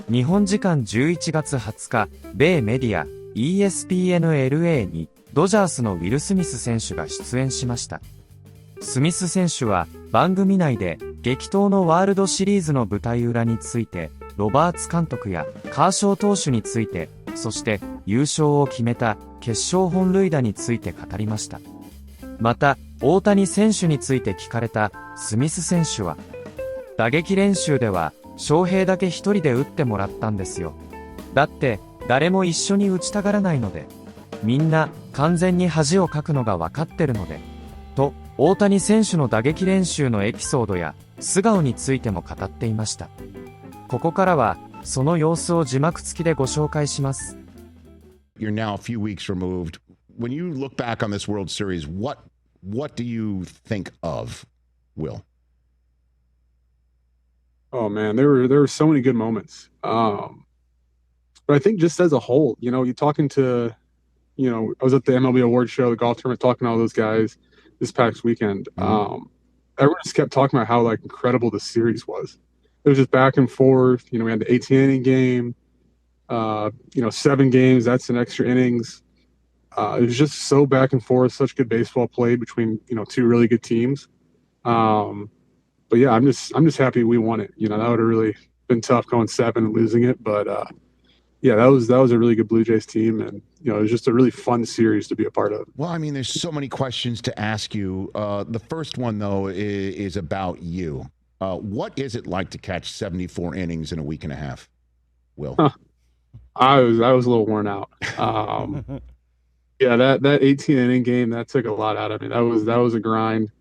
日本時間11月20日、米メディア ESPN-LA にドジャースのウィル・スミス選手が出演しました。スミス選手は番組内で激闘のワールドシリーズの舞台裏について、ロバーツ監督やカーショー投手について、そして優勝を決めた決勝本塁打について語りました。また、大谷選手について聞かれたスミス選手は、打撃練習では翔平だけ一人で打ってもらったんですよ。だって誰も一緒に打ちたがらないので、みんな完全に恥をかくのが分かってるので、と大谷選手の打撃練習のエピソードや素顔についても語っていました。ここからはその様子を字幕付きでご紹介します。You're now a few weeks removed. When you look back on this World Series, what do you think of, Will? Oh man, there were so many good moments. But I think just as a whole, you're talking to, I was at the MLB Awards show, the golf tournament, talking to all those guys this past weekend. Everyone just kept talking about how incredible the series was. It was just back and forth. We had the 18-inning game. 7 games. That's an extra innings. It was just so back and forth. Such good baseball played between two really good teams. But yeah, I'm just happy we won it. That would have really been tough going 7 and losing it. But yeah, that was a really good Blue Jays team, and it was just a really fun series to be a part of. Well, I mean, there's so many questions to ask you. The first one though is about you. What is it like to catch 74 innings in a week and a half, Will? I was a little worn out. Yeah, that 18-inning game, that took a lot out of me. That was a grind.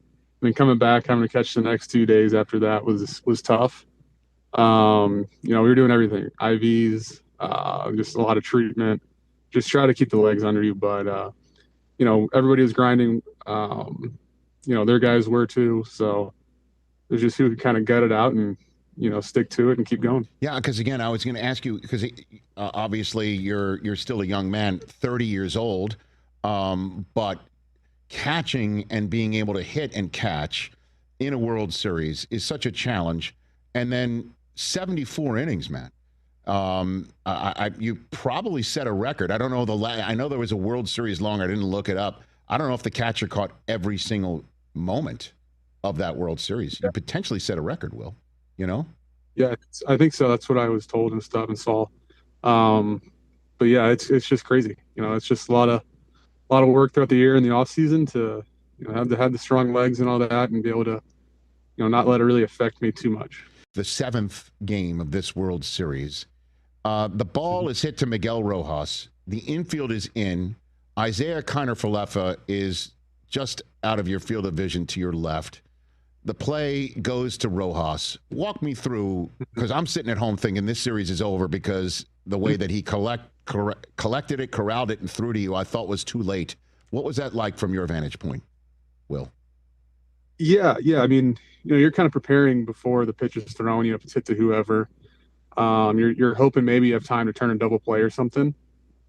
I mean, coming back, having to catch the next 2 days after that was tough. We were doing everything, IVs, just a lot of treatment, just try to keep the legs under you. But everybody was grinding. Their guys were too. So it was just who could kind of gut it out and stick to it and keep going. Yeah, because again, I was going to ask you, because obviously you're still a young man, 30 years old, but catching and being able to hit and catch in a World Series is such a challenge. And then 74 innings, man. You probably set a record. I don't know I know there was a World Series longer. I didn't look it up. I don't know if the catcher caught every single moment of that World Series. You potentially set a record, Will. Yeah, I think so. That's what I was told and stuff and saw. But yeah, it's just crazy. It's just a lot of work throughout the year in the off season to have the strong legs and all that, and be able to not let it really affect me too much. The 7th game of this World Series, the ball is hit to Miguel Rojas. The infield is in. Isaiah Kiner-Falefa is just out of your field of vision to your left. The play goes to Rojas. Walk me through, because I'm sitting at home thinking this series is over because the way that he collected it, corralled it, and threw to you, I thought was too late. What was that like from your vantage point, Will? Yeah. I mean, you're kind of preparing before the pitch is thrown. If it's hit to whoever, you're hoping maybe you have time to turn a double play or something.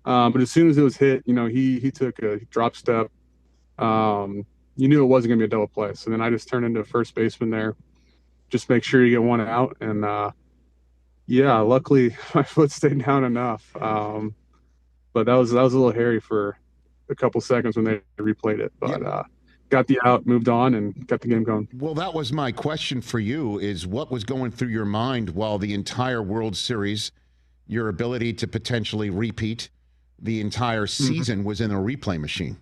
But as soon as it was hit, he took a drop step. You knew it wasn't going to be a double play. So then I just turned into a first baseman there, just make sure you get one out. And yeah, luckily my foot stayed down enough. But that was a little hairy for a couple seconds when they replayed it. But got the out, moved on, and got the game going. Well, that was my question for you, is what was going through your mind while the entire World Series, your ability to potentially repeat the entire season was in a replay machine?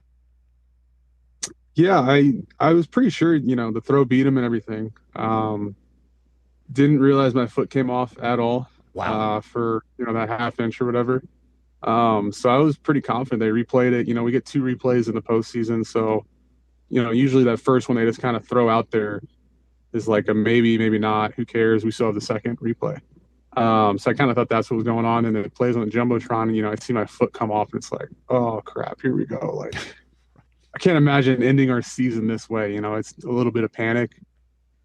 Yeah, I was pretty sure, the throw beat him and everything. Didn't realize my foot came off at all. Wow. For, that half inch or whatever. So I was pretty confident they replayed it. We get 2 replays in the postseason. So, usually that first one they just kind of throw out there is like a maybe, maybe not. Who cares? We still have the second replay. So I kind of thought that's what was going on. And then it plays on the Jumbotron, and, I see my foot come off, and it's like, oh, crap, here we go. I can't imagine ending our season this way. It's a little bit of panic.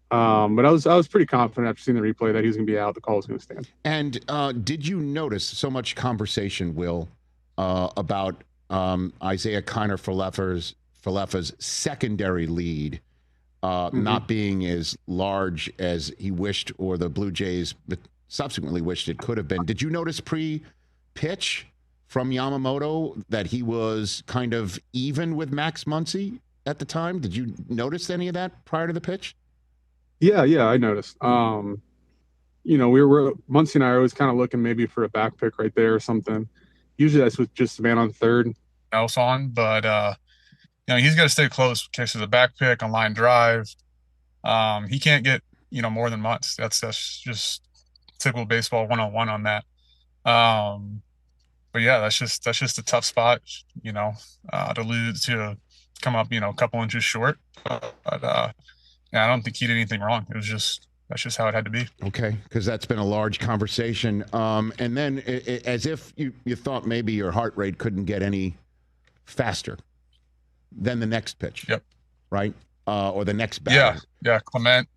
But I was pretty confident after seeing the replay that he was going to be out. The call was going to stand. And did you notice so much conversation, Will, about Isaiah Kiner-Falefa's secondary lead not being as large as he wished, or the Blue Jays subsequently wished it could have been. Did you notice pre-pitch from Yamamoto that he was kind of even with Max Muncy at the time? Did you notice any of that prior to the pitch? Yeah, I noticed. Muncie and I are always kind of looking maybe for a back pick right there or something. Usually that's with just the man on third else on, but he's got to stay close in case there's a back pick on line drive. He can't get more than Munts. That's just typical baseball 101 on that. But yeah, that's just a tough spot, to lose, to come up, a couple inches short. But I don't think he did anything wrong. That's just how it had to be. Okay, because that's been a large conversation. And then as if you thought maybe your heart rate couldn't get any faster than the next pitch. Yep. Right? Or the next batter. Yeah. Clement,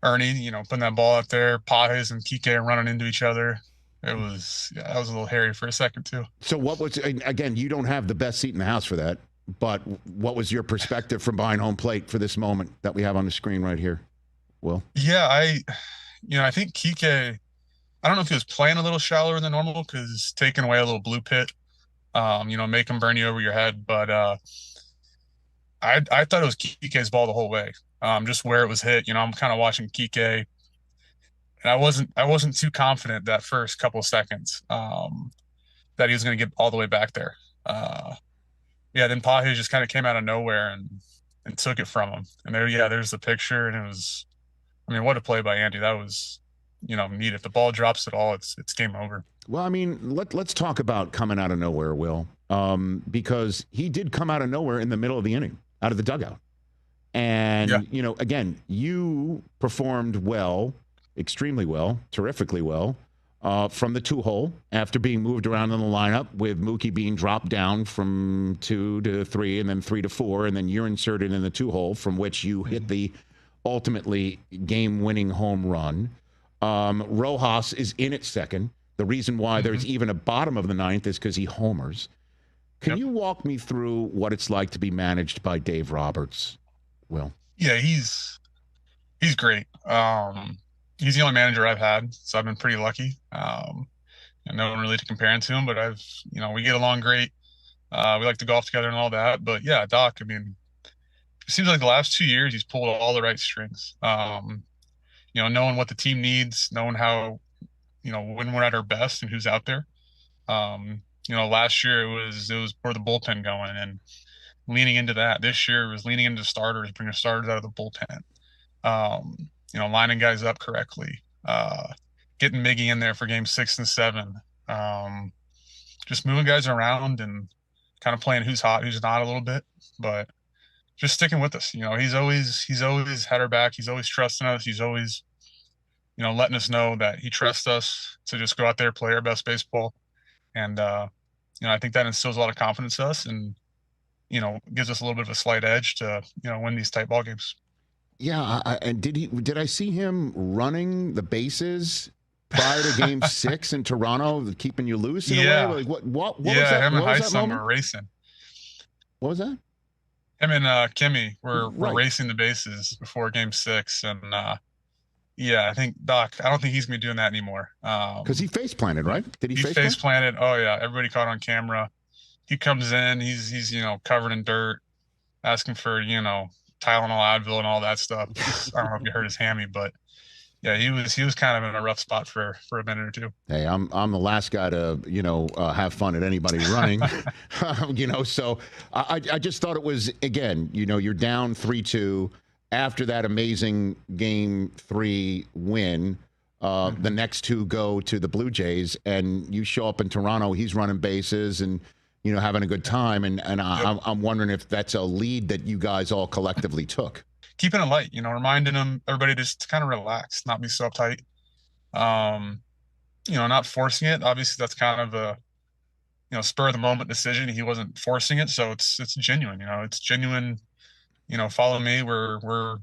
Ernie, putting that ball out there, Pages and Kike running into each other. That was a little hairy for a second too. So what was, again, you don't have the best seat in the house for that, but what was your perspective from behind home plate for this moment that we have on the screen right here? Will? Yeah, I think Kike, I don't know if he was playing a little shallower than normal because taking away a little blue pit, make him burn you over your head. But I thought it was Kike's ball the whole way. Just where it was hit, I'm kind of watching Kike, and I wasn't too confident that first couple of seconds that he was going to get all the way back there. Then Pages just kind of came out of nowhere and took it from him. And there's the picture, and it was, what a play by Andy. That was, neat. If the ball drops at all, it's game over. Well, let's talk about coming out of nowhere, Will, because he did come out of nowhere in the middle of the inning, out of the dugout. And, again, you performed well, extremely well, terrifically well, from the 2-hole after being moved around in the lineup with Mookie being dropped down from 2 to 3 and then 3 to 4. And then you're inserted in the 2-hole from which you hit the ultimately game-winning home run. Rojas is in at second. The reason why there's even a bottom of the ninth is because he homers. Can you walk me through what it's like to be managed by Dave Roberts, Will? Yeah, he's great. He's the only manager I've had, so I've been pretty lucky. No one really to compare him to him, but we get along great. We like to golf together and all that. But yeah, Doc, it seems like the last 2 years he's pulled all the right strings. Knowing what the team needs, knowing how, when we're at our best and who's out there. Last year it was where the bullpen going and leaning into that. This year it was leaning into starters, bringing starters out of the bullpen. Lining guys up correctly, getting Miggy in there for game 6 and 7, just moving guys around and kind of playing who's hot, who's not a little bit, but just sticking with us. He's always had our back. He's always trusting us. He's always, letting us know that he trusts us to just go out there, play our best baseball. And, I think that instills a lot of confidence in us and, gives us a little bit of a slight edge to, win these tight ball games. Yeah, and did I see him running the bases prior to Game 6 in Toronto, keeping you loose in a way? Like what was that? Him and what was that moment? Were racing. What was that? Him and Kimmy were racing the bases before Game 6, and I think Doc. I don't think he's gonna be doing that anymore. Because he face planted, right? Did he face planted? Oh yeah, everybody caught on camera. He comes in, he's covered in dirt, asking for Tylenol, Advil, and all that stuff. I don't know if you heard his hammy, but yeah, he was kind of in a rough spot for a minute or two. Hey, I'm the last guy to have fun at anybody running, So I just thought it was, again, you're down 3-2 after that amazing Game 3 win. The next two go to the Blue Jays, and you show up in Toronto. He's running bases and having a good time, and I'm wondering if that's a lead that you guys all collectively took. Keeping it light, reminding everybody just to kind of relax, not be so uptight. Not forcing it. Obviously, that's kind of a spur of the moment decision. He wasn't forcing it, so it's genuine. It's genuine. Follow me. We're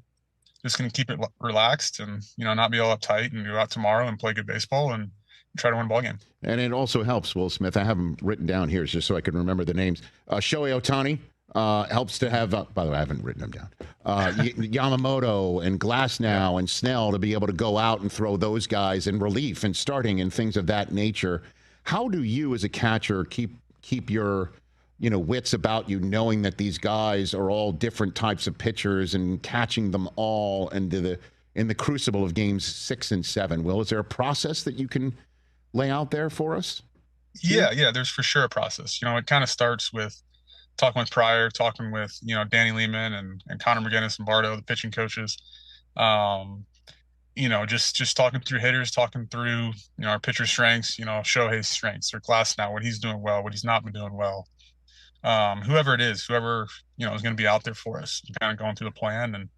just gonna keep it relaxed and not be all uptight and go out tomorrow and play good baseball and try to win a ball game. And it also helps, Will Smith. I have them written down here just so I can remember the names. Shohei Ohtani Helps to have, by the way, I haven't written them down. Yamamoto and Glasnow and Snell to be able to go out and throw those guys in relief and starting and things of that nature. How do you, as a catcher, keep your wits about you, knowing that these guys are all different types of pitchers and catching them all in the crucible of games 6 and 7? Will, is there a process that you can lay out there for us? Yeah, there's for sure a process. It kind of starts with talking with Pryor, talking with, Danny Lehman and Connor McGinnis and Bardo, the pitching coaches. Just talking through hitters, talking through, our pitcher strengths, Shohei's strengths, or Glasnow, what he's doing well, what he's not been doing well. Whoever it is, whoever, is going to be out there for us, kind of going through the plan and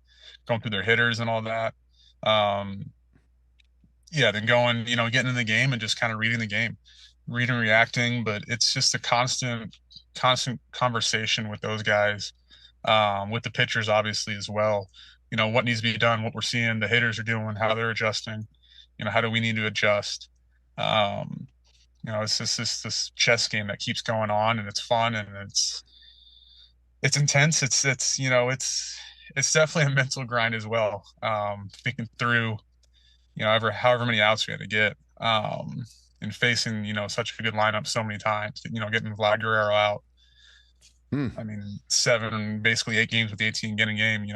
going through their hitters and all that. Then going, getting in the game and just kind of reading the game, reading, reacting, but it's just a constant conversation with those guys, with the pitchers obviously as well. What needs to be done, what we're seeing the hitters are doing, how they're adjusting, how do we need to adjust? It's just this chess game that keeps going on, and it's fun, and it's intense. It's definitely a mental grind as well. Thinking through, however many outs we had to get, and facing, such a good lineup so many times, getting Vlad Guerrero out. I mean, basically 8 games with the 18 getting game,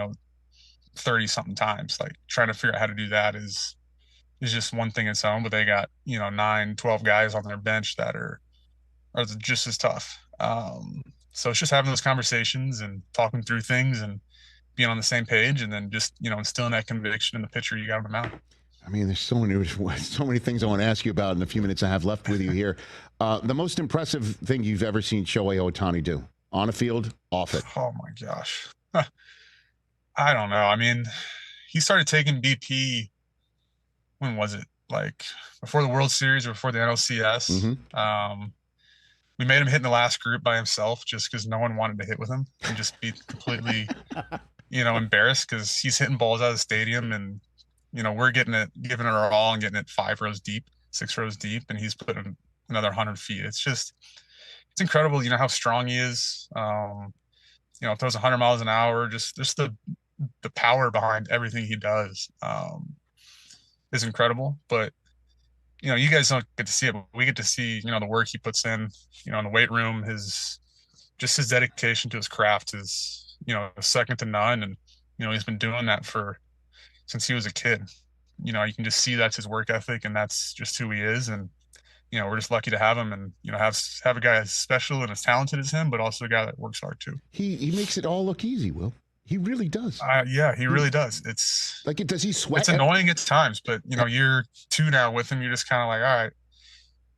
30 something times. Like, trying to figure out how to do that is just one thing in its own, but they got, 9, 12 guys on their bench that are just as tough. So it's just having those conversations and talking through things and being on the same page, and then just, instilling that conviction in the pitcher you got on the mound. I mean, there's so many things I want to ask you about in the few minutes I have left with you here. The most impressive thing you've ever seen Shohei Ohtani do, on a field, off it? Oh my gosh. I don't know. I mean, he started taking BP, when was it? Like, before the World Series or before the NLCS. Mm-hmm. We made him hit in the last group by himself just because no one wanted to hit with him, and just be completely, embarrassed because he's hitting balls out of the stadium, and, we're giving it our all and getting it 5 rows deep, 6 rows deep, and he's putting another 100 feet. It's incredible, how strong he is. Throws 100 miles an hour. Just the power behind everything he does is incredible. But, you guys don't get to see it, but we get to see, the work he puts in, in the weight room. His dedication to his craft is, second to none. And, he's been doing that since he was a kid. You can just see that's his work ethic, and that's just who he is. And, we're just lucky to have him, and, have a guy as special and as talented as him, but also a guy that works hard too. He makes it all look easy, Will. He really does. Yeah, he really does. It's like, does he sweat? It's annoying at times, but, year 2 now with him, you're just kind of like, all right,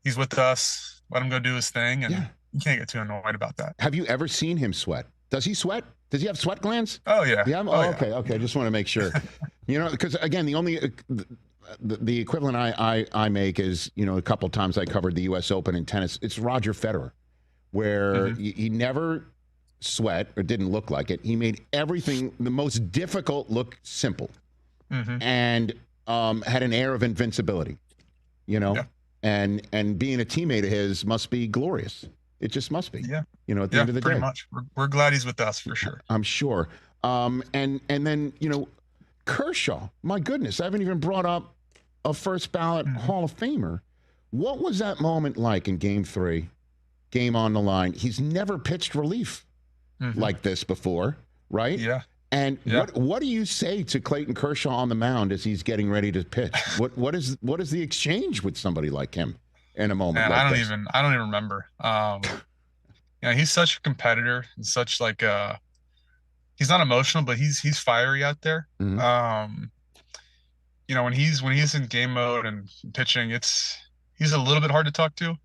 he's with us. Let him go do his thing, and you can't get too annoyed about that. Have you ever seen him sweat? Does he sweat? Does he have sweat glands? Oh yeah. Yeah. Okay. I just want to make sure. Because again, the only the equivalent I make is, a couple of times I covered the U.S. Open in tennis. It's Roger Federer, where he never sweat, or didn't look like it. He made everything, the most difficult, look simple, and had an air of invincibility. And being a teammate of his must be glorious. It just must be. Yeah. At the end of the day. Pretty much. We're glad he's with us, for sure. I'm sure. And then, Kershaw, my goodness, I haven't even brought up a first ballot Hall of Famer. What was that moment like in Game 3? Game on the line. He's never pitched relief like this before, right? Yeah. And what do you say to Clayton Kershaw on the mound as he's getting ready to pitch? What is the exchange with somebody like him in a moment like this? I don't even remember. He's such a competitor, and such like he's not emotional, but he's fiery out there. When he's in game mode and pitching, he's a little bit hard to talk to,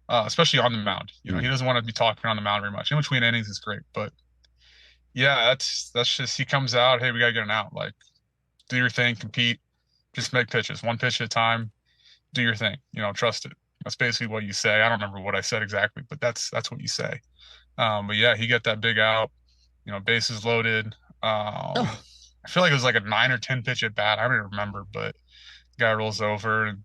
especially on the mound. He doesn't want to be talking on the mound very much. In between innings is great, but that's just, he comes out, hey, we gotta get an out. Like, do your thing, compete, just make pitches, one pitch at a time, do your thing. Trust it. That's basically what you say. I don't remember what I said exactly, but that's what you say. But yeah, he got that big out. Bases loaded. I feel like it was like a 9 or 10 pitch at bat. I don't even remember, but the guy rolls over and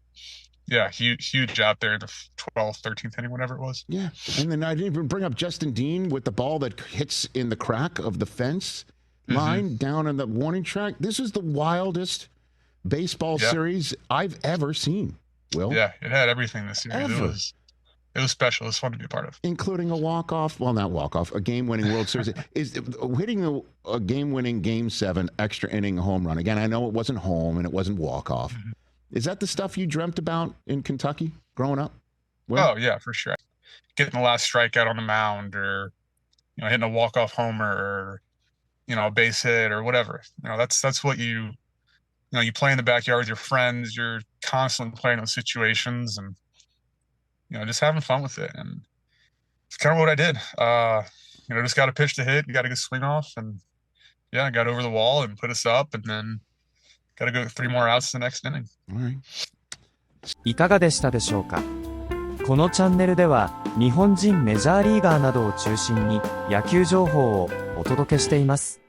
Yeah, huge out there in the 12th, 13th inning, whatever it was. Yeah, and then I didn't even bring up Justin Dean with the ball that hits in the crack of the fence line down in the warning track. This is the wildest baseball series I've ever seen, Will. Yeah, it had everything this series. Ever. It was special. It was fun to be a part of. Including a walk-off, well, not walk-off, a game-winning World Series. Is hitting a game-winning Game 7 extra inning home run. Again, I know it wasn't home and it wasn't walk-off. Is that the stuff you dreamt about in Kentucky growing up? Well, oh, yeah, for sure. Getting the last strikeout on the mound, or hitting a walk-off homer, or a base hit, or whatever. That's what you play in the backyard with your friends. You're constantly playing those situations, and just having fun with it. And it's kind of what I did. Just got a pitch to hit, you got a good swing off, and I got over the wall and put us up, and then got to go 3 more outs the next inning. All right. いかがでしたでしょうか。このチャンネルでは日本人メジャーリーガーなどを中心に野球情報をお届けしています。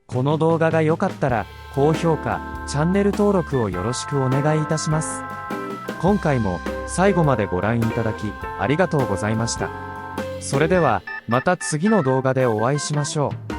この動画が良かったら高評価、チャンネル登録をよろしくお願いいたします。今回も最後までご覧いただきありがとうございました。それではまた次の動画でお会いしましょう。